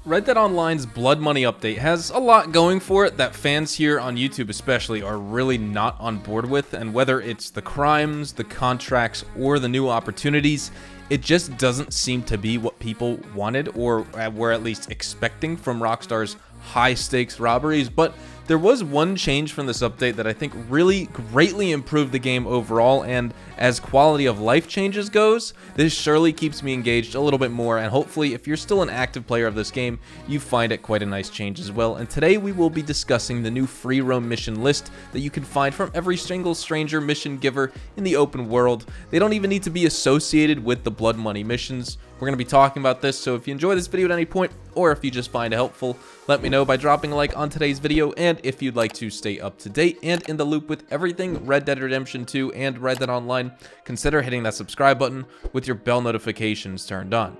Red Dead Online's Blood Money update has a lot going for it that fans here on YouTube especially are really not on board with, and whether it's the crimes, the contracts, or the new opportunities, it just doesn't seem to be what people wanted or were at least expecting from Rockstar's high-stakes robberies. But there was one change from this update that I think really greatly improved the game overall, and as quality of life changes goes, this surely keeps me engaged a little bit more, and hopefully if you're still an active player of this game, you find it quite a nice change as well. And today we will be discussing the new free roam mission list that you can find from every single stranger mission giver in the open world. They don't even need to be associated with the Blood Money missions. We're going to be talking about this, so if you enjoy this video at any point, or if you just find it helpful, let me know by dropping a like on today's video. And if you'd like to stay up to date and in the loop with everything Red Dead Redemption 2 and Red Dead Online, consider hitting that subscribe button with your bell notifications turned on.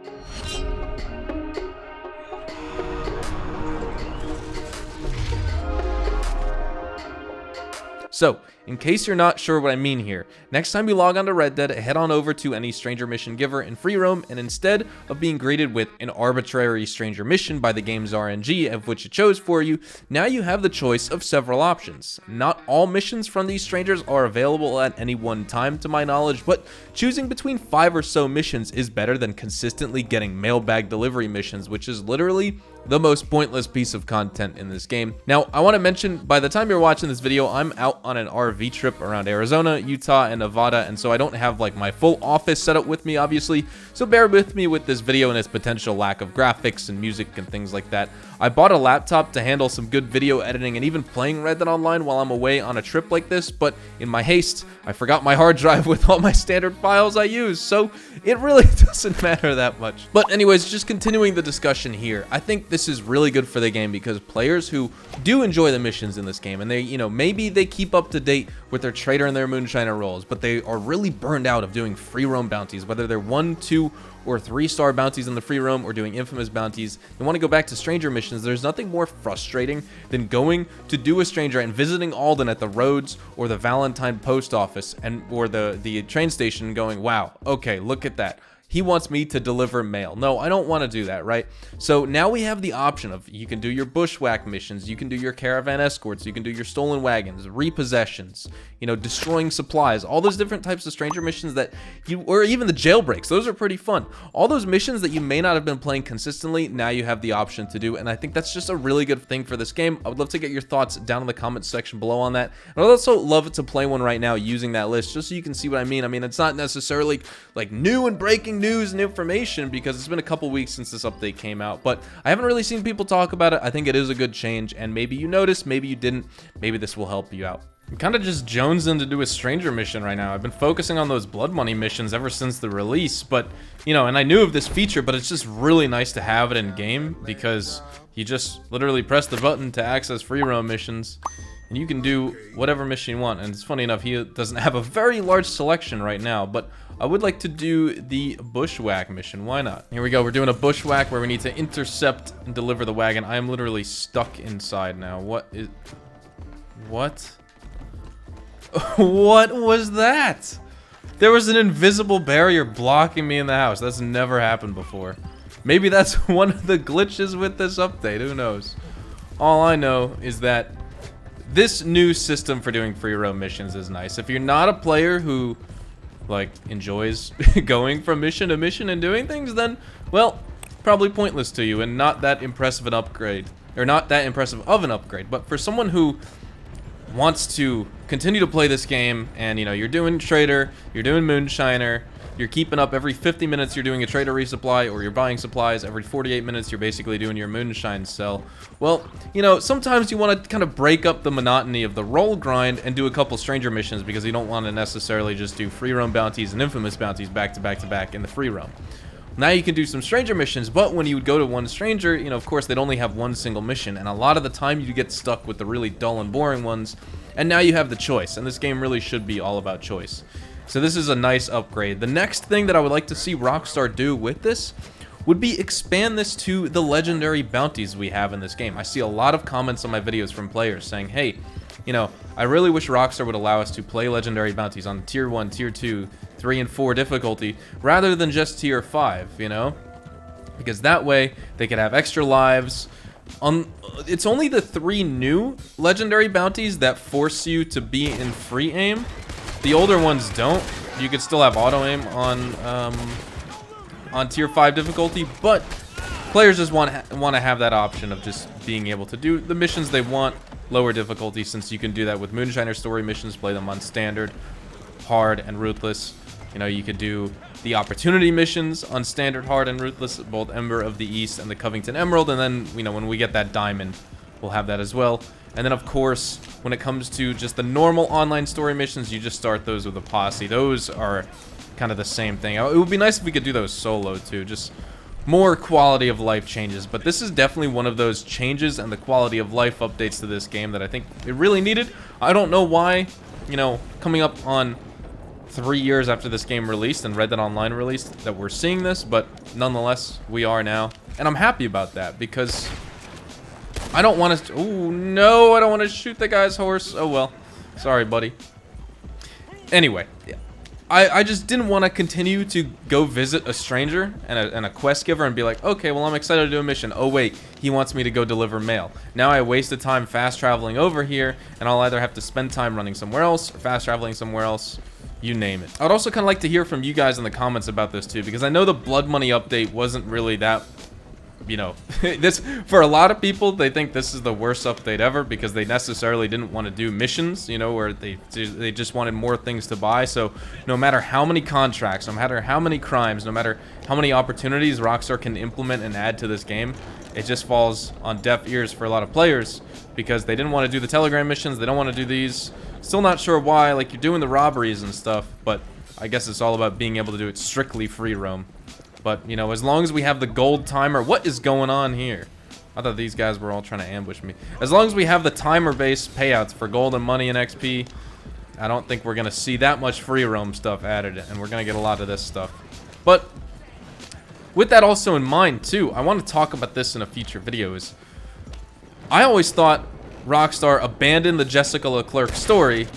So, in case you're not sure what I mean here, next time you log on to Red Dead, head on over to any stranger mission giver in free roam, and instead of being greeted with an arbitrary stranger mission by the game's RNG of which it chose for you, now you have the choice of several options. Not all missions from these strangers are available at any one time to my knowledge, but choosing between 5 or so missions is better than consistently getting mailbag delivery missions, which is literally the most pointless piece of content in this game. Now, I want to mention, by the time you're watching this video, I'm out on an RV trip around Arizona, Utah, and Nevada, and so I don't have like my full office set up with me, obviously, so bear with me with this video and its potential lack of graphics and music and things like that. I bought a laptop to handle some good video editing and even playing Red Dead Online while I'm away on a trip like this, but in my haste, I forgot my hard drive with all my standard files I use, so it really doesn't matter that much. But anyways, just continuing the discussion here, I think this is really good for the game because players who do enjoy the missions in this game, and they, maybe they keep up to date with their trader and their moonshiner roles, but they are really burned out of doing free roam bounties, whether they're 1, 2, or 3-star bounties in the free roam or doing infamous bounties. They want to go back to stranger missions. There's nothing more frustrating than going to do a stranger and visiting Alden at the roads or the Valentine post office or the train station going, wow, okay, look at that. He wants me to deliver mail. No, I don't want to do that, right? So now we have the option of, you can do your bushwhack missions, you can do your caravan escorts, you can do your stolen wagons, repossessions, destroying supplies, all those different types of stranger missions that or even the jailbreaks. Those are pretty fun. All those missions that you may not have been playing consistently, now you have the option to do, and I think that's just a really good thing for this game. I would love to get your thoughts down in the comments section below on that. And I'd also love to play one right now using that list, just so you can see what I mean. I mean, it's not necessarily like new and breaking news and information because it's been a couple weeks since this update came out, but I haven't really seen people talk about it. I think it is a good change, and maybe you noticed, maybe you didn't, maybe this will help you out. I'm kind of just jonesing to do a stranger mission right now. I've been focusing on those Blood Money missions ever since the release, but and I knew of this feature, but it's just really nice to have it in game because you just literally press the button to access free roam missions, and you can do whatever mission you want. And it's funny enough, he doesn't have a very large selection right now, but I would like to do the bushwhack mission. Why not? Here we go. We're doing a bushwhack where we need to intercept and deliver the wagon. I am literally stuck inside now. What? What was that? There was an invisible barrier blocking me in the house. That's never happened before. Maybe that's one of the glitches with this update. Who knows? All I know is that this new system for doing free roam missions is nice. If you're not a player who enjoys going from mission to mission and doing things, then, well, probably pointless to you and not that impressive an upgrade, or not that impressive of an upgrade. But for someone who wants to continue to play this game, and you're doing trader, you're doing moonshiner, you're keeping up every 50 minutes, you're doing a trader resupply, or you're buying supplies every 48 minutes, you're basically doing your moonshine sell. Well, sometimes you want to kind of break up the monotony of the roll grind and do a couple stranger missions because you don't want to necessarily just do free roam bounties and infamous bounties back to back to back in the free roam. Now you can do some stranger missions, but when you would go to one stranger, of course, they'd only have one single mission, and a lot of the time you get stuck with the really dull and boring ones, and now you have the choice, and this game really should be all about choice. So this is a nice upgrade. The next thing that I would like to see Rockstar do with this would be expand this to the legendary bounties we have in this game. I see a lot of comments on my videos from players saying, hey, I really wish Rockstar would allow us to play legendary bounties on tier 1, tier 2, 3, and 4 difficulty rather than just tier 5, because that way they could have extra lives. It's only the 3 new legendary bounties that force you to be in free aim. The older ones don't. You could still have auto aim on tier 5 difficulty, but players just want to have that option of just being able to do the missions they want lower difficulty, since you can do that with Moonshiner story missions. Play them on standard, hard, and ruthless. You know, you could do the opportunity missions on standard, hard, and ruthless, both Ember of the East and the Covington Emerald, and then, you know, when we get that diamond, we'll have that as well. And then, of course, when it comes to just the normal online story missions, you just start those with a posse. Those are kind of the same thing. It would be nice if we could do those solo too, just more quality of life changes. But this is definitely one of those changes and the quality of life updates to this game that I think it really needed. I don't know why, you know, coming up on 3 years after this game released and Red Dead Online released, that we're seeing this, but nonetheless, we are now. And I'm happy about that, because I don't want to... Oh, no, I don't want to shoot the guy's horse. Oh, well. Sorry, buddy. Anyway, I just didn't want to continue to go visit a stranger and a quest giver and be like, okay, well, I'm excited to do a mission. Oh, wait, he wants me to go deliver mail. Now I wasted time fast traveling over here, and I'll either have to spend time running somewhere else or fast traveling somewhere else. You name it. I would also kind of like to hear from you guys in the comments about this too, because I know the Blood Money update wasn't really that, you know, this, for a lot of people, they think this is the worst update ever because they necessarily didn't want to do missions, you know, where they just wanted more things to buy. So no matter how many contracts, no matter how many crimes, no matter how many opportunities Rockstar can implement and add to this game, it just falls on deaf ears for a lot of players because they didn't want to do the Telegram missions. They don't want to do these. Still not sure why. Like, you're doing the robberies and stuff, but I guess it's all about being able to do it strictly free roam. But, you know, as long as we have the gold timer... What is going on here? I thought these guys were all trying to ambush me. As long as we have the timer-based payouts for gold and money and XP, I don't think we're going to see that much free roam stuff added, and we're going to get a lot of this stuff. But with that also in mind, too, I want to talk about this in a future video. I always thought Rockstar abandoned the Jessica Leclerc story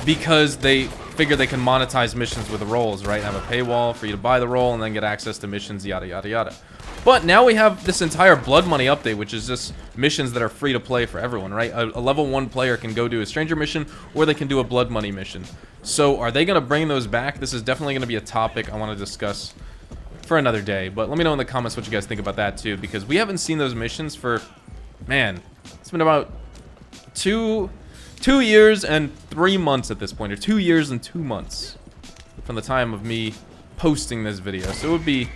because they figure they can monetize missions with the roles, right? Have a paywall for you to buy the role and then get access to missions, yada, yada, yada. But now we have this entire Blood Money update, which is just missions that are free to play for everyone, right? A level 1 player can go do a stranger mission, or they can do a Blood Money mission. So are they going to bring those back? This is definitely going to be a topic I want to discuss for another day. But let me know in the comments what you guys think about that too, because we haven't seen those missions for, man, it's been about 2 years and 3 months at this point, or 2 years and 2 months from the time of me posting this video. So it would be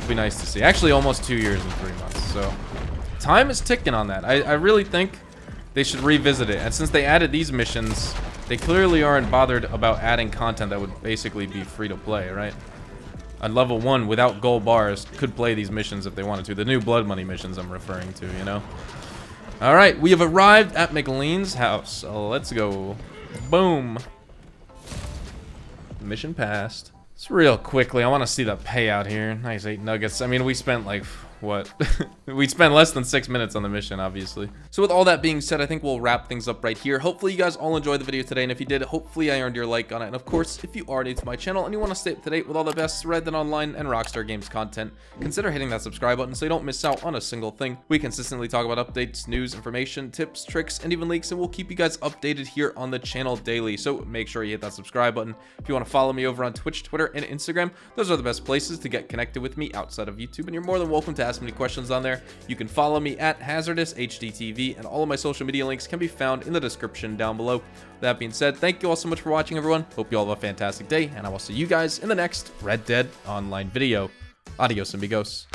nice to see. Actually, almost 2 years and 3 months. So time is ticking on that. I really think they should revisit it. And since they added these missions, they clearly aren't bothered about adding content that would basically be free to play, right? On level 1, without gold bars, could play these missions if they wanted to. The new Blood Money missions I'm referring to, you know? Alright, we have arrived at McLean's house. Let's go. Boom. Mission passed. Just real quickly, I want to see the payout here. Nice 8 nuggets. I mean, we spent like, what? We spent less than 6 minutes on the mission, obviously. So with all that being said, I think we'll wrap things up right here. Hopefully you guys all enjoyed the video today, and if you did, hopefully I earned your like on it. And of course, if you are new to my channel and you want to stay up to date with all the best Red Dead Online and Rockstar Games content, consider hitting that subscribe button so you don't miss out on a single thing. We consistently talk about updates, news, information, tips, tricks, and even leaks, and we'll keep you guys updated here on the channel daily. So make sure you hit that subscribe button. If you want to follow me over on Twitch, Twitter, and Instagram, those are the best places to get connected with me outside of YouTube, and you're more than welcome to ask me questions on there. You can follow me at HazardousHDTV, and all of my social media links can be found in the description down below. That being said, thank you all so much for watching, everyone. Hope you all have a fantastic day, and I will see you guys in the next Red Dead Online video. Adios, amigos.